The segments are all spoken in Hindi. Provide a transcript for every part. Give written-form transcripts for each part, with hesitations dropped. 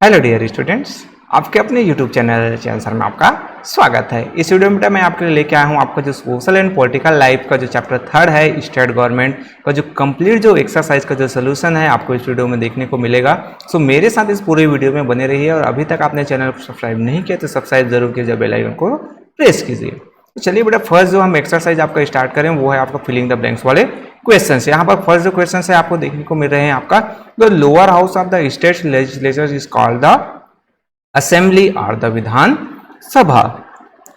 हेलो डियर स्टूडेंट्स, आपके अपने यूट्यूब चैनल आंसर में आपका स्वागत है। इस वीडियो में मैं आपके लिए लेके आया हूँ आपका जो सोशल एंड पॉलिटिकल लाइफ का जो चैप्टर 3 है स्टेट गवर्नमेंट का जो कंप्लीट जो एक्सरसाइज का जो सोल्यूशन है आपको इस वीडियो में देखने को मिलेगा। सो मेरे साथ इस पूरे वीडियो में बने रहिए और अभी तक आपने चैनल को सब्सक्राइब नहीं किया तो सब्सक्राइब जरूर कीजिए, बेल आइकन को प्रेस कीजिए। तो चलिए बेटा, फर्स्ट जो हम एक्सरसाइज आपका स्टार्ट करें वो है आपका फिलिंग द ब्लैंक्स वाले क्वेश्चन। यहाँ पर फर्स्ट जो क्वेश्चन है आपको देखने को मिल रहे हैं आपका the lower house of the state legislature is called the assembly और द विधान सभा।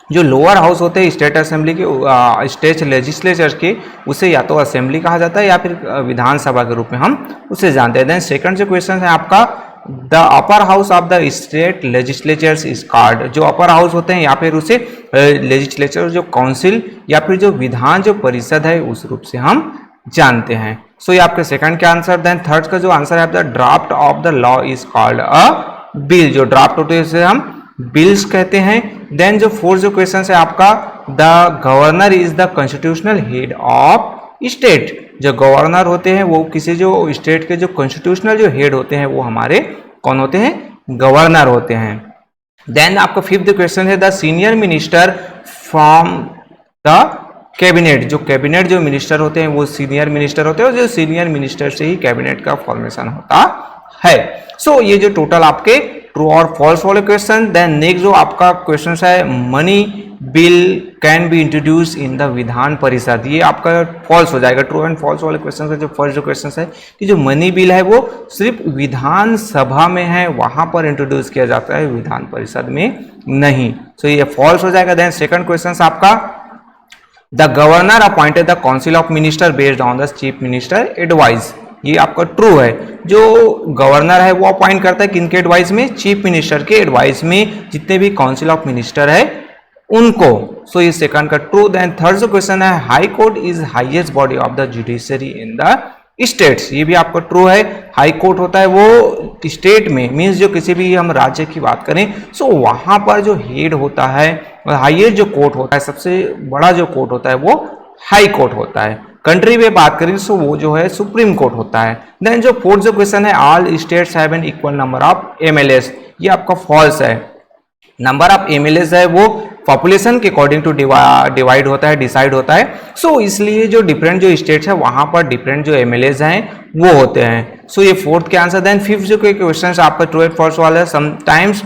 जो लोअर हाउस होते हैं स्टेट असेंबली के स्टेट लेजिस्लेचर के, उसे या तो असेंबली कहा जाता है या फिर विधानसभा के रूप में हम उसे जानते हैं। देन सेकंड जो क्वेश्चन है आपका the upper house of the state legislature is called. जो अपर हाउस होते हैं या फिर उसे लेजिस्लेचर जो काउंसिल या फिर जो विधान जो परिषद है उस रूप से हम जानते हैं। सो ये आपके सेकंड का आंसर। देन थर्ड का जो आंसर है the draft of the law is called a bill. जो ड्राफ्ट होते हैं उसे हम बिल्स कहते हैं। देन जो फोर्थ जो क्वेश्चन है आपका the governor is the constitutional head of state. जो गवर्नर होते हैं वो किसी जो स्टेट के जो कॉन्स्टिट्यूशनल जो हेड होते हैं वो हमारे कौन होते हैं? गवर्नर होते हैं। देन आपका फिफ्थ क्वेश्चन है the senior minister from the cabinet. जो कैबिनेट जो मिनिस्टर होते हैं वो सीनियर मिनिस्टर होते हैं और जो सीनियर मिनिस्टर से ही कैबिनेट का फॉर्मेशन होता है। सो ये जो टोटल आपके ट्रू और फॉल्स वाले क्वेश्चन। देन नेक्स्ट जो आपका क्वेश्चन है money bill can be introduce in the Vidhan परिषद। ये आपका फॉल्स हो जाएगा। ट्रू एंड फॉल्स वाले क्वेश्चन का जो फर्स्ट जो क्वेश्चन है कि जो मनी बिल है वो सिर्फ विधान सभा में है, वहां पर इंट्रोड्यूस किया जाता है, विधान परिषद में नहीं। सो ये फॉल्स हो जाएगा। देन सेकंड क्वेश्चन आपका the governor appointed the council of minister based on the chief minister advice. ये आपका ट्रू है। जो गवर्नर है वो अपॉइंट करता है किनके एडवाइस में? चीफ मिनिस्टर के एडवाइस में, जितने भी काउंसिल ऑफ मिनिस्टर है उनको। सो ये सेकंड का ट्रू। देन थर्ड जो क्वेश्चन है high court is highest body of the judiciary in the states. ये भी आपका ट्रू है। हाई कोर्ट होता है वो स्टेट में, मीन्स जो किसी भी हम राज्य की बात करें सो वहां पर जो हेड होता है, हाईएस्ट जो कोर्ट होता है, सबसे बड़ा जो कोर्ट होता है वो हाई कोर्ट होता है। कंट्री में बात करें तो वो जो है सुप्रीम कोर्ट होता है। देन जो फोर्थ जो क्वेश्चन है all states have an equal number of MLAs. ये आपका फॉल्स है। नंबर ऑफ एमएलएस है वो पॉपुलेशन के अकॉर्डिंग टू डिवाइड होता है, डिसाइड होता है। सो इसलिए जो डिफरेंट जो स्टेट्स है वहां पर डिफरेंट जो एमएलएस हैं वो होते हैं। सो ये फोर्थ के आंसर। देन फिफ्थ जो क्वेश्चन आपका ट्रू एंड फॉल्स वाला है sometimes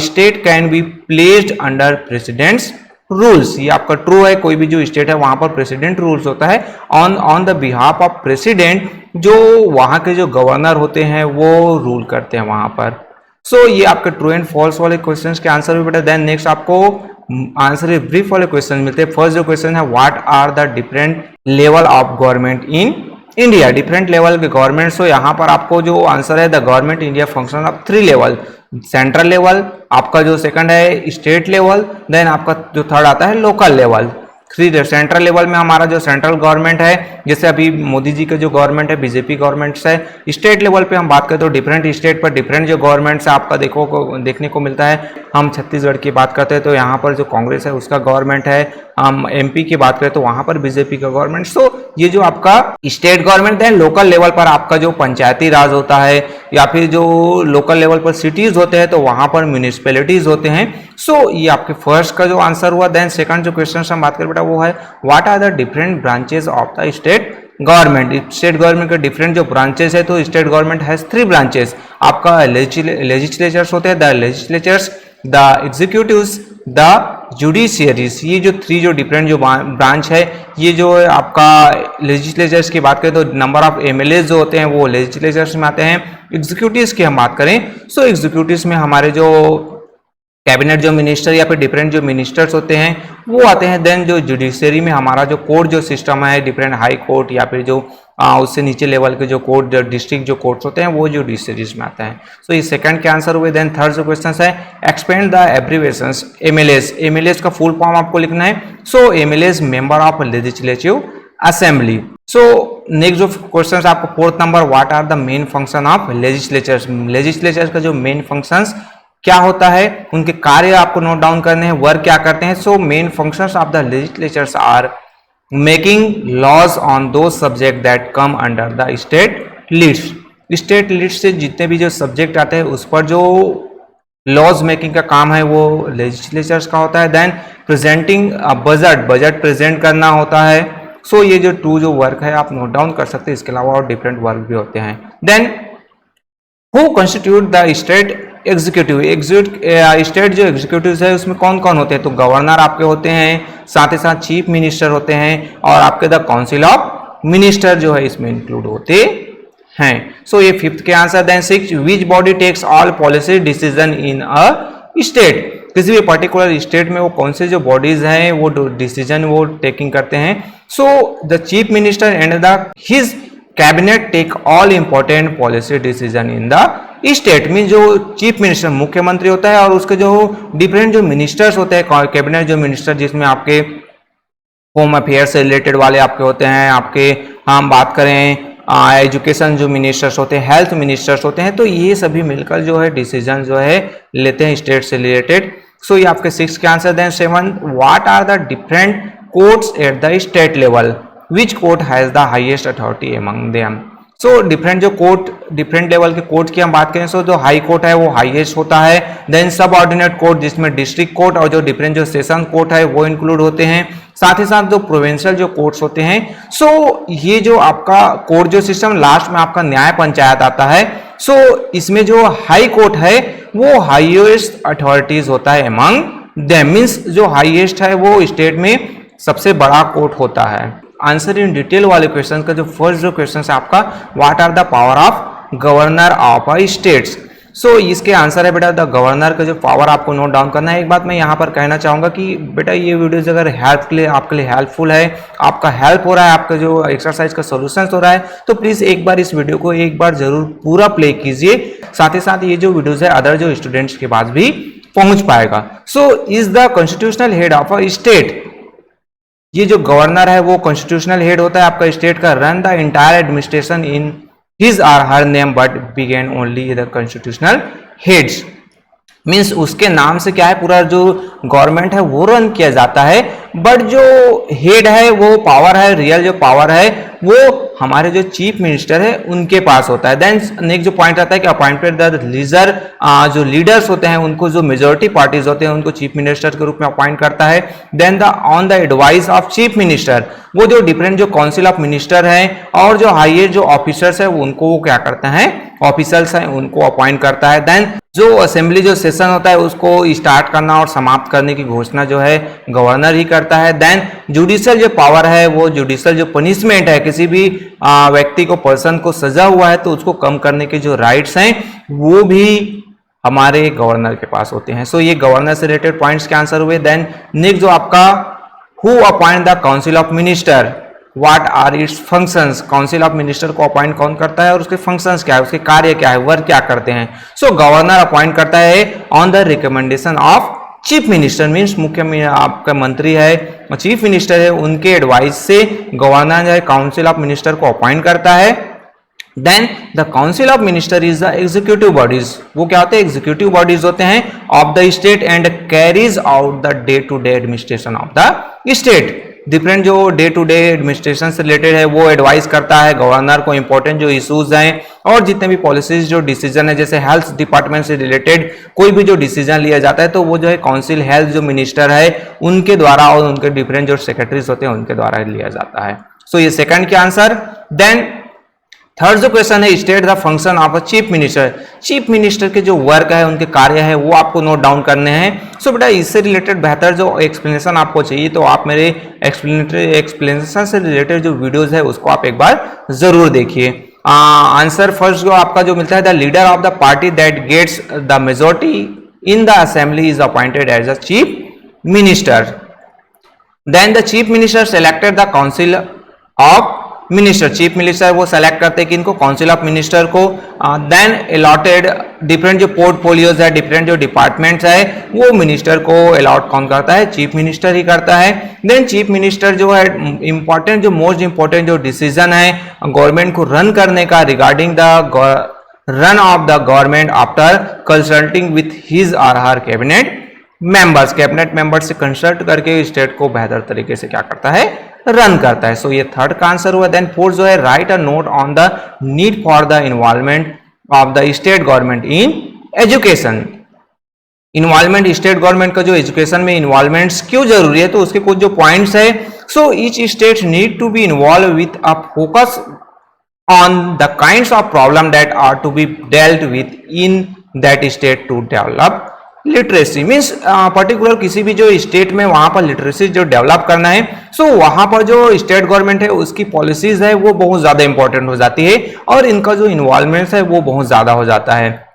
state can be placed under president's rules. ये आपका ट्रू है। कोई भी जो स्टेट है वहां पर प्रेसिडेंट रूल्स होता है on the behalf of president. जो वहां के जो गवर्नर होते हैं वो रूल करते हैं वहां पर। सो ये आपके ट्रू एंड फॉल्स वाले क्वेश्चंस के आंसर भी बेटा। देन नेक्स्ट आपको आंसर ब्रीफ वाले क्वेश्चन मिलते हैं। फर्स्ट जो क्वेश्चन है what are the different level of government in India. Different level के गवर्नमेंट। सो यहाँ पर आपको जो आंसर है the government India function of 3 level. Central level, आपका जो सेकंड है स्टेट लेवल, देन आपका जो थर्ड आता है लोकल लेवल। सेंट्रल लेवल में हमारा जो सेंट्रल गवर्नमेंट है, जैसे अभी मोदी जी का जो गवर्नमेंट है बीजेपी गवर्नमेंट है। स्टेट लेवल पे हम बात करें तो डिफरेंट स्टेट पर डिफरेंट जो गवर्नमेंट्स आपका देखने को मिलता है। हम छत्तीसगढ़ की बात करते हैं तो यहाँ पर जो कांग्रेस है उसका गवर्नमेंट है। हम एमपी की बात करें तो वहां पर बीजेपी का गवर्नमेंट। सो ये जो आपका स्टेट गवर्नमेंट है। लोकल लेवल पर आपका जो पंचायती राज होता है या फिर जो लोकल लेवल पर सिटीज होते हैं तो वहां पर म्यूनिसिपैलिटीज होते हैं। सो ये आपके फर्स्ट का जो आंसर हुआ। देन सेकंड जो क्वेश्चन हम बात करें बेटा वो है what are the different branches of the state government. State government के डिफरेंट जो ब्रांचेस है तो स्टेट गवर्नमेंट हैज 3 ब्रांचेस। आपका लेजिस्लेचर्स होते हैं the legislatures, the executives, the judiciaries. ये जो 3 जो डिफरेंट जो ब्रांच है, ये जो आपका लेजिस्लेचर्स की बात करें तो नंबर ऑफ एमएलए जो होते हैं वो लेजिस्लेचर्स में आते हैं। एग्जीक्यूटिव्स की हम बात करें सो एग्जीक्यूटिव्स में हमारे जो कैबिनेट जो मिनिस्टर या फिर डिफरेंट जो मिनिस्टर्स होते हैं वो आते हैं। देन जो जुडिशरी में हमारा जो कोर्ट जो सिस्टम है, डिफरेंट हाई कोर्ट या फिर जो उससे नीचे लेवल के जो कोर्ट, जो डिस्ट्रिक्ट जो कोर्ट्स होते हैं वो जुडिशरीज में आते हैं। सो ये सेकंड के आंसर हुए। देन थर्ड जो क्वेश्चन है expand the abbreviations MLAs. MLAs का फुल फॉर्म आपको लिखना है। So MLAs member of legislative assembly. So next जो क्वेश्चन आपको fourth number what are the main function of legislatures. Legislatures का जो मेन फंक्शंस क्या होता है, उनके कार्य आपको नोट डाउन करने हैं, वर्क क्या करते हैं। So main functions of the legislatures are making laws on दो subject that come under the state लीड्स। स्टेट लिस्ट से जितने भी जो सब्जेक्ट आते हैं उस पर जो लॉज मेकिंग का काम है वो लेजिस्लेचर्स का होता है। देन प्रेजेंटिंग बजट प्रेजेंट करना होता है। सो ये जो टू जो वर्क है आप नोट डाउन कर सकते हैं, इसके अलावा और डिफरेंट वर्क भी होते हैं। Then who constitute the state executive, state जो एग्जीक्यूटिव है उसमें कौन कौन होते हैं, तो गवर्नर आपके होते हैं, साथ ही साथ चीफ मिनिस्टर होते हैं, और आपके द काउंसिल ऑफ मिनिस्टर जो है इसमें इंक्लूड होते हैं। सो ये फिफ्थ के answer. Then six, which body takes all policy decision in a state, किसी भी पर्टिकुलर स्टेट में वो कौन से जो बॉडीज हैं वो डिसीजन वो टेकिंग करते हैं। So the chief minister and the his cabinet take all important policy decision in the state. Mean जो चीफ मिनिस्टर मुख्यमंत्री होता है और उसके जो डिफरेंट जो मिनिस्टर्स होते हैं, कैबिनेट जो मिनिस्टर जिसमें आपके होम अफेयर से रिलेटेड वाले आपके होते हैं, आपके हम बात करें एजुकेशन जो मिनिस्टर्स होते हैं, हेल्थ मिनिस्टर्स होते हैं, तो ये सभी मिलकर जो है डिसीजन जो है लेते हैं स्टेट से रिलेटेड। सो ये आपके सिक्स के answer. Then seven, what are the different courts at the state level, which court has the highest authority among them. So different जो कोर्ट, डिफरेंट लेवल के कोर्ट की हम बात करें, सो जो हाई कोर्ट है वो हाईएस्ट होता है। देन सब ऑर्डिनेट कोर्ट जिसमें डिस्ट्रिक्ट कोर्ट और जो डिफरेंट जो सेशन कोर्ट है वो इंक्लूड होते हैं। साथ ही साथ जो प्रोविंशियल जो कोर्ट्स होते हैं, सो ये जो आपका कोर्ट जो सिस्टम लास्ट में आपका न्याय पंचायत आता है, सो इसमें जो हाई कोर्ट है वो हाईएस्ट अथॉरिटीज होता है अमंग देम। मींस जो हाईएस्ट है वो स्टेट में सबसे बड़ा कोर्ट होता है। आंसर इन डिटेल वाले क्वेश्चन का जो फर्स्ट जो क्वेश्चन है आपका, what are the power of governor of a states. So इसके आंसर है बेटा द गवर्नर का जो पावर आपको नोट डाउन करना है। एक बात मैं यहाँ पर कहना चाहूंगा कि बेटा ये वीडियोज अगर हेल्प के लिए आपके लिए हेल्पफुल है, आपका हेल्प हो रहा है, आपका जो एक्सरसाइज का सोल्यूशन हो रहा है, तो प्लीज एक बार इस वीडियो को एक बार जरूर पूरा प्ले कीजिए। साथ ही साथ ये जो वीडियोज है अदर जो स्टूडेंट्स के पास भी पहुंच पाएगा। So is the constitutional head of a state, ये जो गवर्नर है वो कॉन्स्टिट्यूशनल हेड होता है आपका स्टेट का। Run the entire administration in his or her name but begin only the constitutional heads. Means उसके नाम से क्या है पूरा जो गवर्नमेंट है वो रन किया जाता है, बट जो हेड है वो पावर है, रियल जो पावर है वो हमारे जो चीफ मिनिस्टर है उनके पास होता है। देन नेक्स्ट जो पॉइंट आता है कि अपॉइंटेड द लीडर, जो लीडर्स होते हैं उनको जो मेजोरिटी पार्टीज होते हैं उनको चीफ मिनिस्टर के रूप में अपॉइंट करता है। Then the on the advice of chief minister, वो जो डिफरेंट जो काउंसिल ऑफ मिनिस्टर है और जो हाईएस्ट जो ऑफिसर्स है उनको वो क्या करते हैं, ऑफिसर्स हैं उनको अपॉइंट करता है। देन जो असेंबली जो सेशन होता है उसको स्टार्ट करना और समाप्त करने की घोषणा जो है गवर्नर ही करता है। देन जुडिशियल जो पावर है वो जुडिशियल जो पनिशमेंट है, किसी भी व्यक्ति को पर्सन को सजा हुआ है तो उसको कम करने के जो राइट्स हैं वो भी हमारे गवर्नर के पास होते हैं। सो ये गवर्नर से रिलेटेड पॉइंट्स के आंसर हुए। देन नेक्स्ट जो आपका who appoint the council of minister, what are its functions, council of minister को अपॉइंट कौन करता है और उसके फंक्शंस क्या है, उसके कार्य क्या है, वर्क क्या करते हैं। सो गवर्नर अपॉइंट करता है on the recommendation of chief minister. Means मुख्य आपका मंत्री है, चीफ मिनिस्टर है, उनके एडवाइस से गवर्नर जो है काउंसिल ऑफ मिनिस्टर को अपॉइंट करता है। Then the council of minister is the executive bodies, वो क्या होते हैं, एग्जीक्यूटिव बॉडीज होते हैं of the state and carries out the day to day administration of the state. Different जो डे टू डे एडमिनिस्ट्रेशन से रिलेटेड है वो एडवाइस करता है गवर्नर को, इंपॉर्टेंट जो इश्यूज हैं और जितने भी पॉलिसीज जो डिसीजन है, जैसे हेल्थ डिपार्टमेंट से रिलेटेड कोई भी जो डिसीजन लिया जाता है तो वो जो है काउंसिल हेल्थ जो मिनिस्टर है उनके द्वारा और उनके डिफरेंट जो सेक्रेटरीज होते हैं उनके द्वारा लिया जाता है। सो ये सेकंड के आंसर। देन थर्ड जो क्वेश्चन है, state the function of a chief minister, chief minister के जो वर्क है उनके कार्य है वो आपको नोट डाउन करने हैं। सो बेटा इससे रिलेटेड बेहतर जो एक्सप्लेनेशन आपको चाहिए तो आप मेरे एक्सप्लेनेशन से रिलेटेड जो वीडियोस है उसको आप एक बार जरूर देखिए। आंसर फर्स्ट जो आपका जो मिलता है, the leader of the party that gets the majority in the assembly is appointed as a chief minister. Then the chief minister selected the council of minister, chief minister वो सेलेक्ट करते हैं कि इनको काउंसिल ऑफ मिनिस्टर को। देन अलॉटेड डिफरेंट जो पोर्टफोलियोज है, डिफरेंट जो डिपार्टमेंट्स है वो मिनिस्टर को अलॉट कौन करता है, चीफ मिनिस्टर ही करता है। देन चीफ मिनिस्टर जो है इंपॉर्टेंट जो मोस्ट इंपॉर्टेंट जो डिसीजन है गवर्नमेंट को रन करने का regarding the run of the government after consulting with his or her cabinet members, cabinet members से कंसल्ट करके स्टेट को बेहतर तरीके से क्या करता है, रन करता है। सो ये थर्ड का आंसर हुआ। देन फोर्थ जो है, right a note on the need for the involvement of the state government in education. Involvement state government का जो एजुकेशन में इन्वॉल्वमेंट्स क्यों जरूरी है, तो उसके कुछ जो पॉइंट्स है। So each state need to be involve with a focus on the kinds of problem that are to be dealt with in that state to develop literacy। Means particular किसी भी जो स्टेट में वहां पर लिटरेसी जो डेवलप करना है, सो वहां पर जो स्टेट गवर्नमेंट है उसकी पॉलिसीज है वो बहुत ज्यादा इंपॉर्टेंट हो जाती है और इनका जो इन्वॉल्वमेंट है वो बहुत ज्यादा हो जाता है।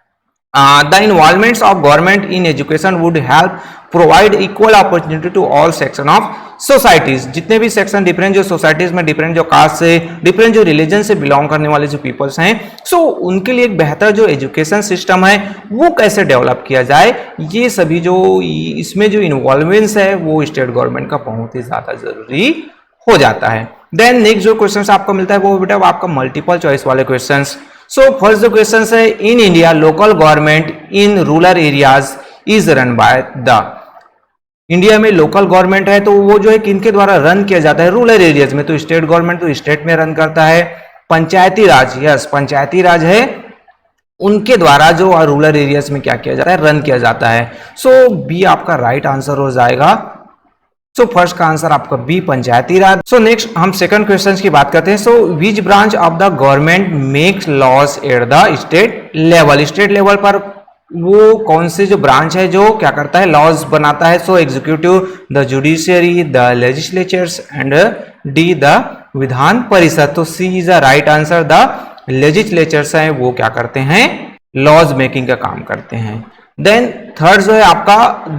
The involvements of government in education would help provide equal opportunity to all section of societies। जितने भी सेक्शन डिफरेंट जो सोसाइटीज में डिफरेंट जो कास्ट से डिफरेंट जो रिलीजन से बिलोंग करने वाले जो पीपल्स हैं, सो उनके लिए एक बेहतर जो एजुकेशन सिस्टम है वो कैसे डेवलप किया जाए, ये सभी जो इसमें जो इन्वॉल्वमेंट्स है वो स्टेट गवर्नमेंट का बहुत ही ज्यादा जरूरी हो जाता है। देन नेक्स्ट जो क्वेश्चन आपको मिलता है वो बेटा आपका मल्टीपल चॉइस वाले क्वेश्चन। सो फर्स्ट जो क्वेश्चन है, in India local government in rural areas is run by the. India में लोकल गवर्नमेंट है तो वो जो है किनके द्वारा रन किया जाता है, रूरल एरियाज में, तो स्टेट गवर्नमेंट तो स्टेट में रन करता है। पंचायती राज, यस पंचायती राज है, उनके द्वारा जो रूरल एरियाज में क्या किया जाता है, रन किया जाता है। सो बी आपका राइट आंसर हो जाएगा। सो फर्स्ट का आंसर आपका B panchayati raj. So next हम सेकंड क्वेश्चन की बात करते हैं। So which branch of the government makes laws at the state level. State level पर वो कौन से जो ब्रांच है जो क्या करता है, लॉज बनाता है। So executive, the judiciary, the legislatures and D the Vidhan Parishad. तो C is the right answer. The legislatures है वो क्या करते हैं, लॉज मेकिंग का काम करते हैं। देन थर्ड जो है आपका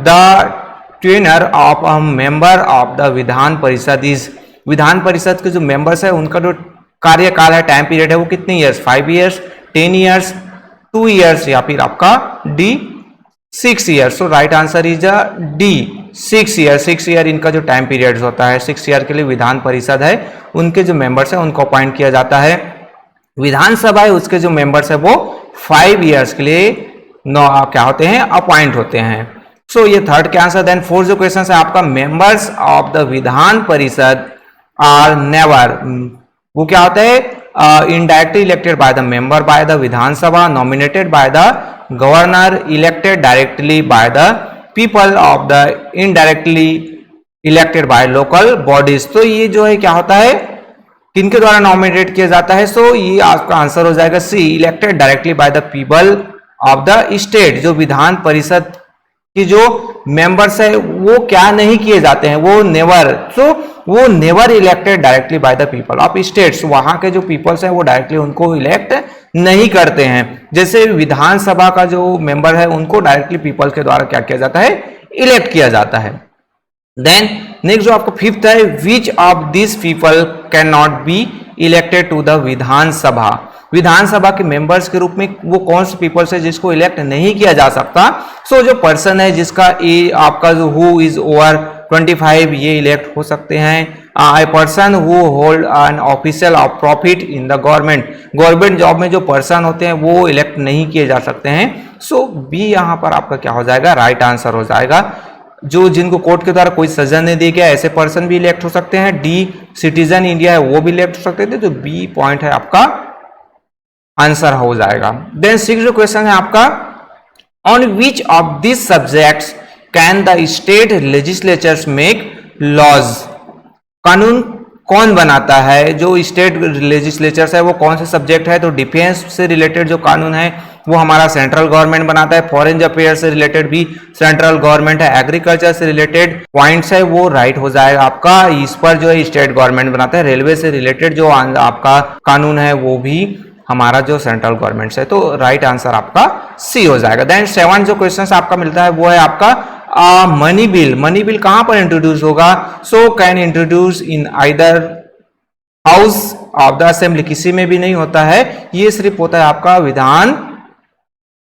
the trainer of a member of the Vidhan परिषद इज। विधान परिषद के जो मेंबर्स है उनका जो कार्यकाल है, टाइम पीरियड है वो कितने ईयर्स, 5 ईयर्स, 10 ईयर्स, 2 ईयर्स या फिर आपका D 6 years. So right answer is D 6 year. 6 year इनका जो टाइम पीरियड होता है, 6 ईयर के लिए विधान परिषद है उनके जो मेंबर्स है उनको अपॉइंट किया जाता है। विधानसभा है उसके जो मेंबर्स है वो 5 ईयर्स के लिए क्या होते हैं, अपॉइंट होते हैं। सो ये थर्ड के आंसर। देन फोर्थ जो क्वेश्चन है आपका, मेंबर्स ऑफ द विधान परिषद आर नेवर, वो क्या होता है, indirectly elected by the member by the Vidhan Sabha, nominated by the governor, elected directly by the people of the indirectly elected by local bodies. तो ये जो है क्या होता है, किनके द्वारा नॉमिनेट किया जाता है। सो ये आपका आंसर हो जाएगा C, elected directly by the people of the state. जो विधान परिषद कि जो मेंबर्स है वो क्या नहीं किए जाते हैं, वो नेवर, सो वो never elected directly by the people of states. वहां के जो पीपल्स है वो डायरेक्टली उनको इलेक्ट नहीं करते हैं। जैसे विधानसभा का जो मेंबर है उनको डायरेक्टली पीपल के द्वारा क्या किया जाता है, इलेक्ट किया जाता है। देन नेक्स्ट जो आपको फिफ्थ है, which of this people can not be elected to the Vidhansabha. Vidhansabha के मेंबर्स के रूप में वो कौन से पीपल्स है जिसको इलेक्ट नहीं किया जा सकता। सो जो पर्सन है जिसका आपका जो हु इज ओवर 25 ये इलेक्ट हो सकते हैं। A person who hold an official of profit in the government, government job में जो पर्सन होते हैं वो इलेक्ट नहीं किए जा सकते हैं। सो बी यहाँ पर आपका क्या हो जाएगा, राइट आंसर हो जाएगा। जो जिनको कोर्ट के द्वारा कोई सजा नहीं दी गया ऐसे पर्सन भी इलेक्ट हो सकते हैं। डी सिटीजन इंडिया है वो भी इलेक्ट हो सकते थे। तो बी पॉइंट है आपका आंसर हो जाएगा। देन सिक्स जो क्वेश्चन है आपका, on which of this subjects can the state legislatures make laws. कानून कौन बनाता है, जो स्टेट लेजिस्लेचर्स है वो कौन से सब्जेक्ट है। तो डिफेंस से रिलेटेड जो कानून है वो हमारा सेंट्रल गवर्नमेंट बनाता है। फॉरेन अफेयर से रिलेटेड भी सेंट्रल गवर्नमेंट है। एग्रीकल्चर से रिलेटेड पॉइंट्स है वो राइट हो जाएगा आपका, इस पर जो है स्टेट गवर्नमेंट बनाता है। रेलवे से रिलेटेड जो आपका कानून है वो भी हमारा जो सेंट्रल गवर्नमेंट से, तो राइट आंसर आपका सी हो जाएगा। देन 7 जो क्वेश्चन आपका मिलता है वो है आपका मनी बिल। मनी बिल कहां पर इंट्रोड्यूस होगा। So can introduce in either house of the assembly, किसी में भी नहीं होता है, ये सिर्फ होता है आपका विधान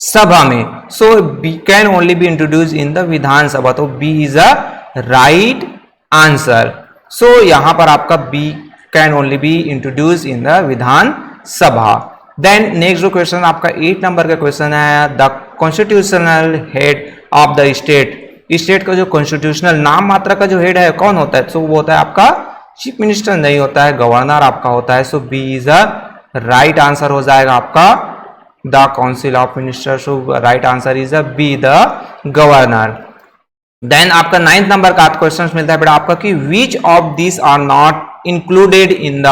सभा में। So B can only be introduce in the Vidhan Sabha. तो B is a right answer. So यहां पर आपका B can only be introduce in the Vidhan Sabha. Then next जो क्वेश्चन आपका 8 नंबर का क्वेश्चन है, the constitutional head of the state. State का जो कॉन्स्टिट्यूशनल नाम मात्रा का जो हेड है कौन होता है। तो वो होता है आपका चीफ मिनिस्टर नहीं होता है, गवर्नर आपका होता है। So B is a right answer हो जाएगा आपका the council of minister. So right answer is a B the governor. Then आपका 9th नंबर का क्वेश्चन मिलता है बेटा आपका कि which of this are not included in the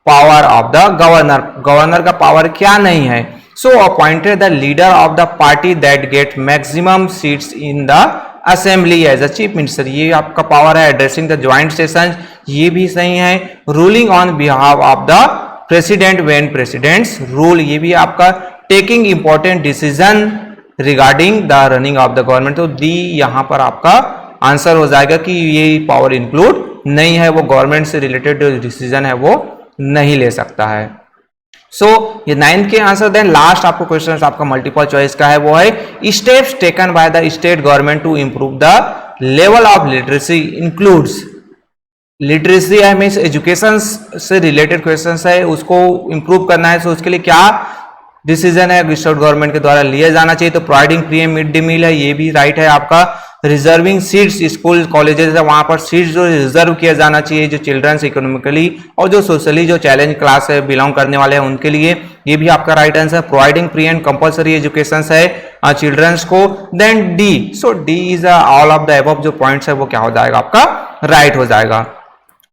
power of the governor. Governor का पावर क्या नहीं है? So appointed the leader of the party that get maximum seats in the assembly as a chief minister. ये आपका पावर है। एड्रेसिंग द ज्वाइंट सेशन, ये भी सही है। Ruling on behalf of the president when presidents rule, ये भी आपका। Taking important decision regarding the running of the government, तो डी यहां पर आपका आंसर हो जाएगा कि ये पावर इंक्लूड नहीं है, वो गवर्नमेंट से रिलेटेड जो डिसीजन है वो नहीं ले सकता है। सो ये 9th के आंसर। देन लास्ट आपको क्वेश्चन आपका मल्टीपल चॉइस का है, वो है steps taken by the state government to improve the level of literacy includes. Literacy है मीन्स एजुकेशन से रिलेटेड क्वेश्चन है, उसको इंप्रूव करना है। सो उसके लिए क्या डिसीजन है स्टेट गवर्नमेंट के द्वारा लिया जाना चाहिए? तो providing free midday meal है, ये भी राइट है आपका। रिजर्विंग सीट्स, स्कूल कॉलेजेस है वहां पर सीट्स जो रिजर्व किया जाना चाहिए जो चिल्ड्रंस इकोनॉमिकली और जो सोशली जो चैलेंज क्लास है बिलोंग करने वाले हैं उनके लिए, ये भी आपका right answer. Providing free and compulsory education है चिल्ड्रंस को। Then D, so D is all of the above जो पॉइंट्स है वो क्या हो जाएगा आपका राइट हो जाएगा।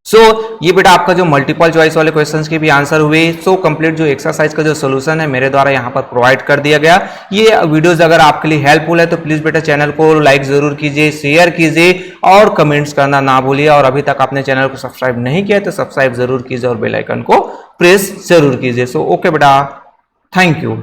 सो ये बेटा आपका जो मल्टीपल चॉइस वाले क्वेश्चंस के भी आंसर हुए। सो कंप्लीट जो एक्सरसाइज का जो सोल्यूशन है मेरे द्वारा यहाँ पर प्रोवाइड कर दिया गया। ये वीडियोस अगर आपके लिए हेल्पफुल है तो प्लीज बेटा चैनल को लाइक जरूर कीजिए, शेयर कीजिए और कमेंट्स करना ना भूलिए। और अभी तक आपने चैनल को सब्सक्राइब नहीं किया तो सब्सक्राइब जरूर कीजिए और बेल आइकन को प्रेस जरूर कीजिए। सो ओके बेटा, थैंक यू।